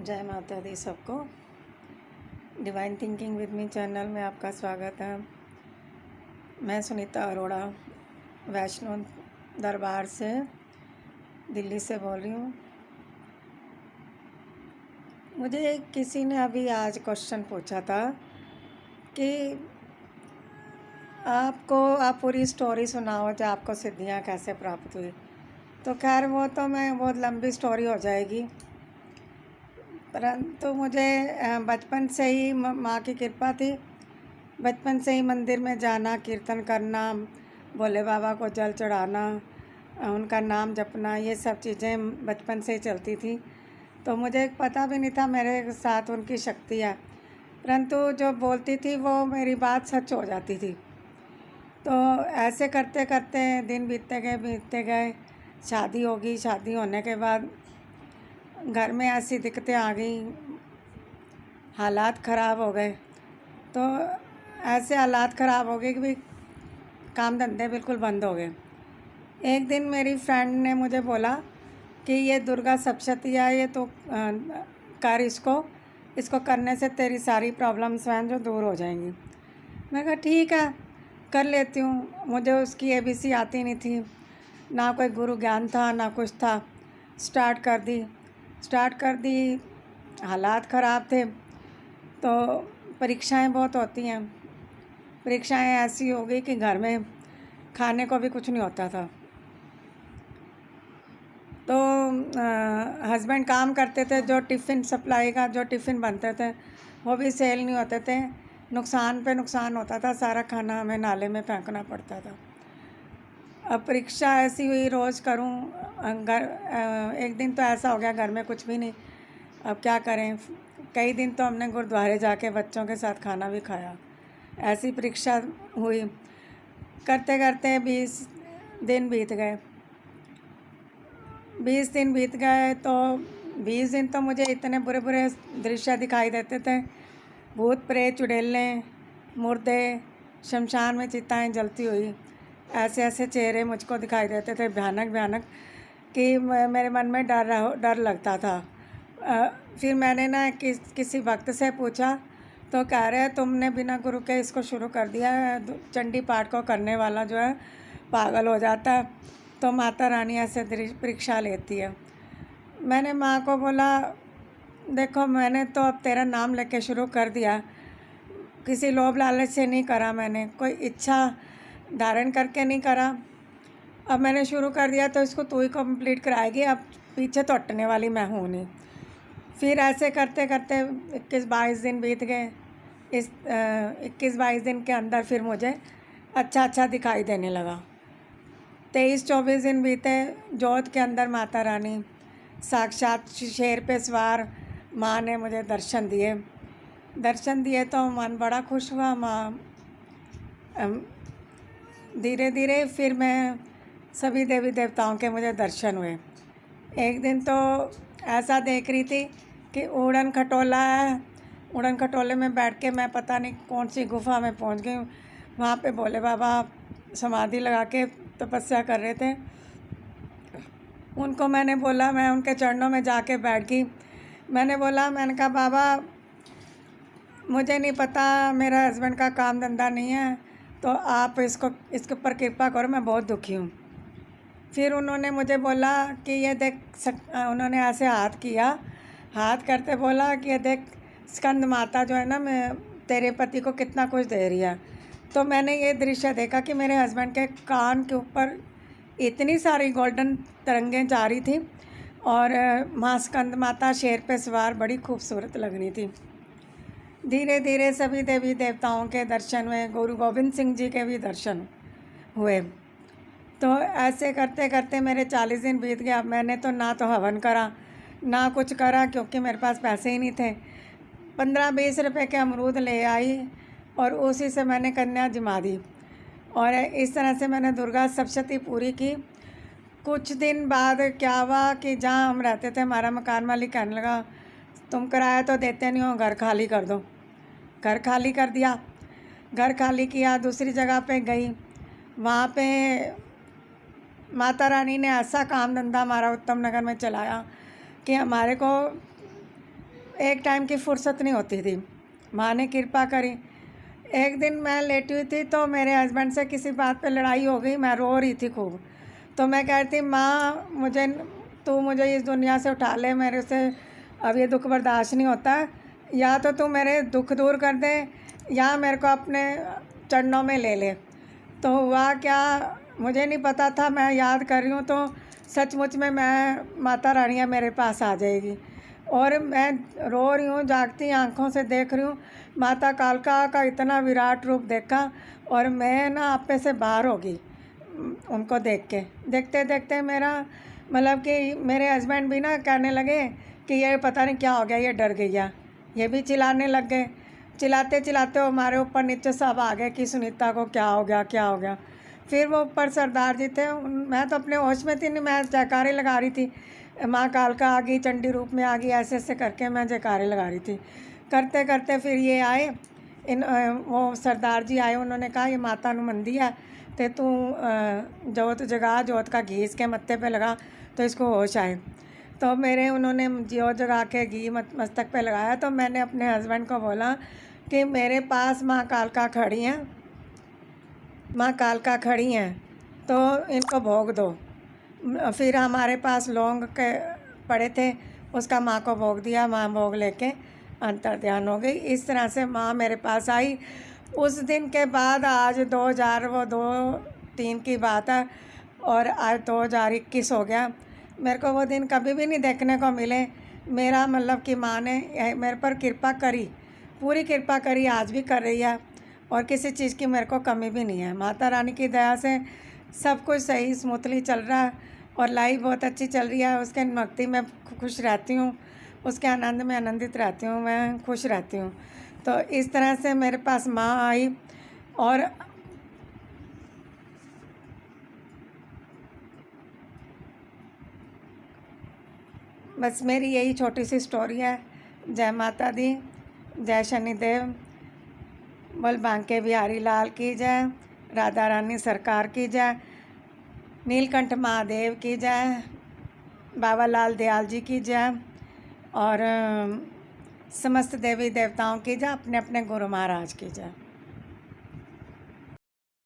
जय माता दी सबको। Divine thinking with me channel में आपका स्वागत है। मैं सुनीता अरोड़ा वैष्णो दरबार से दिल्ली से बोल रही हूँ। मुझे किसी ने अभी आज क्वेश्चन पूछा था कि आप पूरी स्टोरी सुनाओ जो आपको सिद्धियाँ कैसे प्राप्त हुई। तो खैर वो तो मैं बहुत लंबी स्टोरी हो जाएगी, परंतु मुझे बचपन से ही माँ की कृपा थी। बचपन से ही मंदिर में जाना, कीर्तन करना, भोले बाबा को जल चढ़ाना, उनका नाम जपना, ये सब चीज़ें बचपन से ही चलती थी। तो मुझे पता भी नहीं था मेरे साथ उनकी शक्ति है, परंतु जो बोलती थी वो मेरी बात सच हो जाती थी। तो ऐसे करते करते दिन बीतते गए। शादी होगी। शादी होने के बाद घर में ऐसी दिक्कतें आ गई, हालात ख़राब हो गए। तो ऐसे हालात ख़राब हो गए कि भाई काम धंधे बिल्कुल बंद हो गए। एक दिन मेरी फ्रेंड ने मुझे बोला कि ये दुर्गा सप्तशती है, ये तो कर इसको करने से तेरी सारी प्रॉब्लम्स हैं जो दूर हो जाएंगी। मैं कहा ठीक है, कर लेती हूँ। मुझे उसकी ABC आती नहीं थी, ना कोई गुरु ज्ञान था ना कुछ था। स्टार्ट कर दी। हालात ख़राब थे तो परीक्षाएं बहुत होती हैं। परीक्षाएं ऐसी हो गई कि घर में खाने को भी कुछ नहीं होता था। तो हस्बैंड काम करते थे, जो टिफ़िन सप्लाई का जो टिफ़िन बनते थे वो भी सेल नहीं होते थे। नुकसान पे नुकसान होता था, सारा खाना हमें नाले में फेंकना पड़ता था। अब परीक्षा ऐसी हुई, रोज़ करूं एक दिन तो ऐसा हो गया घर में कुछ भी नहीं। अब क्या करें। कई दिन तो हमने गुरुद्वारे जाके बच्चों के साथ खाना भी खाया। ऐसी परीक्षा हुई। करते करते 20 दिन बीत गए। 20 दिन बीत गए तो 20 दिन तो मुझे इतने बुरे बुरे दृश्य दिखाई देते थे। भूत प्रेत, चुड़ैलें, मुर्दे, शमशान में चिताएं जलती हुई, ऐसे ऐसे चेहरे मुझको दिखाई देते थे, भयानक भयानक, कि मेरे मन में डर लगता था। फिर मैंने ना किसी भक्त से पूछा तो कह रहे तुमने बिना गुरु के इसको शुरू कर दिया है। चंडी पाठ को करने वाला जो है पागल हो जाता है। तो माता रानी ऐसे परीक्षा लेती है। मैंने माँ को बोला देखो, मैंने तो अब तेरा नाम लेके शुरू कर दिया, किसी लोभ लालच से नहीं करा, मैंने कोई इच्छा धारण करके नहीं करा। अब मैंने शुरू कर दिया तो इसको तू ही कंप्लीट कराएगी। अब पीछे तो हटने वाली मैं हूँ नहीं। फिर ऐसे करते करते 21-22 दिन बीत गए। इस 21-22 दिन के अंदर फिर मुझे अच्छा दिखाई देने लगा। 23-24 दिन बीते। जोत के अंदर माता रानी साक्षात शेर पे सवार माँ ने मुझे दर्शन दिए तो मन बड़ा खुश हुआ। माँ धीरे धीरे फिर मैं सभी देवी देवताओं के मुझे दर्शन हुए। एक दिन तो ऐसा देख रही थी कि उड़न खटोला है। उड़न खटोले में बैठ के मैं पता नहीं कौन सी गुफा में पहुंच गई। वहाँ पे भोले बाबा समाधि लगा के तपस्या कर रहे थे। उनको मैंने बोला, मैं उनके चरणों में जाके बैठ गई। मैंने कहा बाबा मुझे नहीं पता, मेरा हस्बैंड का काम धंधा नहीं है, तो आप इसके ऊपर कृपा करो, मैं बहुत दुखी हूँ। फिर उन्होंने मुझे बोला कि ये देख उन्होंने ऐसे हाथ किया, हाथ करते बोला कि ये देख स्कंद माता जो है ना, मैं तेरे पति को कितना कुछ दे रही है। तो मैंने ये दृश्य देखा कि मेरे हस्बैंड के कान के ऊपर इतनी सारी गोल्डन तरंगें जा रही थी और माँ स्कंद माता शेर पे सवार बड़ी खूबसूरत लग रही थी। धीरे धीरे सभी देवी देवताओं के दर्शन हुए, गुरु गोविंद सिंह जी के भी दर्शन हुए। तो ऐसे करते करते मेरे 40 दिन बीत गया। मैंने तो ना तो हवन करा ना कुछ करा, क्योंकि मेरे पास पैसे ही नहीं थे। 15-20 रुपए के अमरूद ले आई और उसी से मैंने कन्या जमा दी और इस तरह से मैंने दुर्गा सप्तशती पूरी की। कुछ दिन बाद क्या हुआ कि जहाँ हम रहते थे, हमारा मकान मालिक कहने लगा तुम किराया तो देते नहीं हो, घर खाली कर दो। घर खाली कर दिया। घर खाली किया, दूसरी जगह पे गई। वहाँ पे माता रानी ने ऐसा काम धंधा हमारा उत्तम नगर में चलाया कि हमारे को एक टाइम की फुर्सत नहीं होती थी। माँ ने कृपा करी। एक दिन मैं लेटी हुई थी तो मेरे हस्बैंड से किसी बात पे लड़ाई हो गई, मैं रो रही थी खूब। तो मैं कह रही थी, माँ तू मुझे इस दुनिया से उठा ले, मेरे से अब ये दुख बर्दाश्त नहीं होता, या तो तू मेरे दुख दूर कर दे या मेरे को अपने चरणों में ले ले। तो हुआ क्या, मुझे नहीं पता था, मैं याद कर रही हूँ तो सचमुच में मैं माता रानियाँ मेरे पास आ जाएगी। और मैं रो रही हूँ, जागती आंखों से देख रही हूँ, माता कालका का इतना विराट रूप देखा और मैं ना आपे से बाहर हो गई उनको देख के। देखते देखते मेरा मतलब कि मेरे हस्बैंड भी ना कहने लगे कि ये पता नहीं क्या हो गया, ये डर गया। ये भी चिल्लाने लग गए। चिल्लाते चिल्लाते हमारे ऊपर नीचे सब आ गए कि सुनीता को क्या हो गया, क्या हो गया। फिर वो ऊपर सरदार जी थे, मैं तो अपने होश में थी नहीं, मैं जयकारे लगा रही थी, माँ कालका आ गई, चंडी रूप में आ गई, ऐसे ऐसे करके मैं जयकारे लगा रही थी। करते करते फिर ये आए, वो सरदार जी आए, उन्होंने कहा ये माता नु मंदी है, तो तू जोत जगा, जोत का घी इसके मत्थे पे लगा तो इसको होश आए। तो मेरे उन्होंने जोत जगा के घी मस्तक पे लगाया। तो मैंने अपने हस्बैंड को बोला कि मेरे पास माँ कालका खड़ी हैं, माँ कालका खड़ी हैं, तो इनको भोग दो। फिर हमारे पास लौंग के पड़े थे, उसका माँ को भोग दिया, माँ भोग लेके अंतर ध्यान हो गई। इस तरह से माँ मेरे पास आई। उस दिन के बाद आज 2003 की बात है और आज 2021 हो गया। मेरे को वो दिन कभी भी नहीं देखने को मिले। मेरा मतलब कि माँ ने मेरे पर कृपा करी, पूरी कृपा करी, आज भी कर रही है और किसी चीज़ की मेरे को कमी भी नहीं है। माता रानी की दया से सब कुछ सही स्मूथली चल रहा है और लाइफ बहुत अच्छी चल रही है। उसके भक्ति में खुश रहती हूँ, उसके आनंद में आनंदित रहती हूँ, मैं खुश रहती हूँ। तो इस तरह से मेरे पास माँ आई और बस मेरी यही छोटी सी स्टोरी है। जय माता दी, जय शनिदेव, बोल बांके बिहारी लाल की जय, राधा रानी सरकार की जय, नीलकंठ महादेव की जय, बाबा लाल दयाल जी की जय और समस्त देवी देवताओं की जय, अपने अपने गुरु महाराज की जय।